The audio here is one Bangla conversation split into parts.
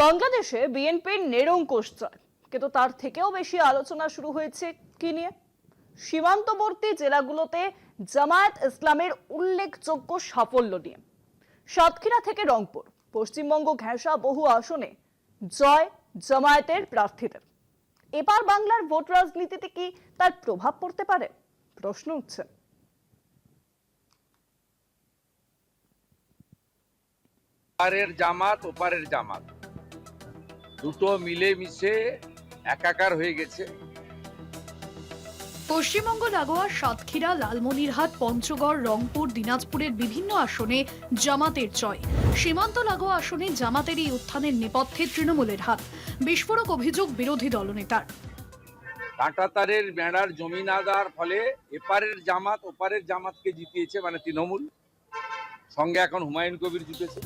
বাংলাদেশে বিএনপির নিরঙ্কুশ জয়, কিন্তু তার থেকেও বেশি আলোচনা শুরু হয়েছে কি নিয়ে? সীমান্তবর্তী জেলাগুলোতে জামায়াত ইসলামের উল্লেখযোগ্য সাফল্য নিয়ে। সাতক্ষীরা থেকে রংপুর, পশ্চিমবঙ্গ ঘেঁষা বহু আসনে জয় জামায়াতের প্রার্থীদের। এবার বাংলার ভোট রাজনীতিতে কি তার প্রভাব পড়তে পারে? প্রশ্ন উঠছে। ওপারের জামাত ওপারের জামাত দুটো মিলে মিশে একাকার হয়ে গেছে। পশ্চিমবঙ্গ লাগোয়া সাতক্ষীরা, লালমনিরহাট, পঞ্চগড়, রংপুর, দিনাজপুরের বিভিন্ন আসনে জামাতের জয়। সীমান্ত লাগোয়া আসনে জামাতের এই উত্থানের নেপথ্যে তৃণমূলের হাত। বিস্ফোরক অভিযোগ বিরোধী দলনেতার। কাঁটাতারের বেড়ার জমি না দেওয়ার ফলে এপারের জামাত ওপারের জামাতকে জিতিয়েছে, মানে তৃণমূল। সঙ্গে এখন হুমায়ুন কবির জিতেছে।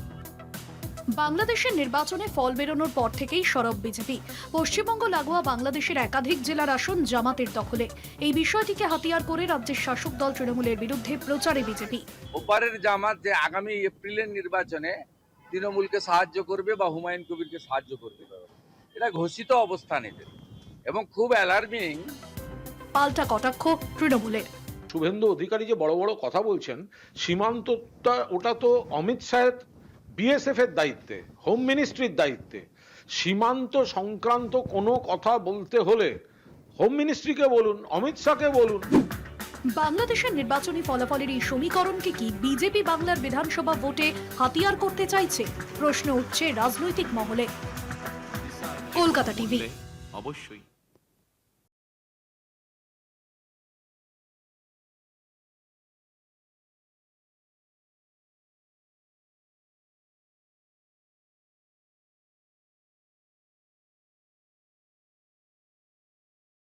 বাংলাদেশের নির্বাচনে ফল বেরোনোর পর থেকেই সরব বিজেপি। পশ্চিমবঙ্গ লাগোয়া বাংলাদেশের একাধিক জেলার আসন জামাতের দখলে। এই বিষয়টিকে হাতিয়ার করে রাজ্যের শাসক দল তৃণমূলের বিরুদ্ধে প্রচারে বিজেপি। ওপারের জামাত যে আগামী এপ্রিলের নির্বাচনে তৃণমূলকে সাহায্য করবে বা হুমায়ুন কবিরকে সাহায্য করবে, এটা ঘোষিত অবস্থান এদের, এবং খুব অ্যালার্মিং। পাল্টা কটাক্ষ তৃণমূলের। শুভেন্দু অধিকারী যে বড় বড় কথা বলছেন, সীমান্তটা ওটা তো অমিত শাহের বিএসএফ এর দায়িত্বে, হোম মিনিস্ট্রির দায়িত্বে। সীমান্ত সংক্রান্ত কোনো কথা বলতে হলে হোম মিনিস্ট্রিকে বলুন, অমিত শাহকে বলুন। বাংলাদেশের নির্বাচনী ফলাফলের এই সমীকরণকে কি বিজেপি বাংলার বিধানসভা ভোটে হাতিয়ার করতে চাইছে? প্রশ্ন উঠছে রাজনৈতিক মহলে। কলকাতা টিভি। অবশ্যই।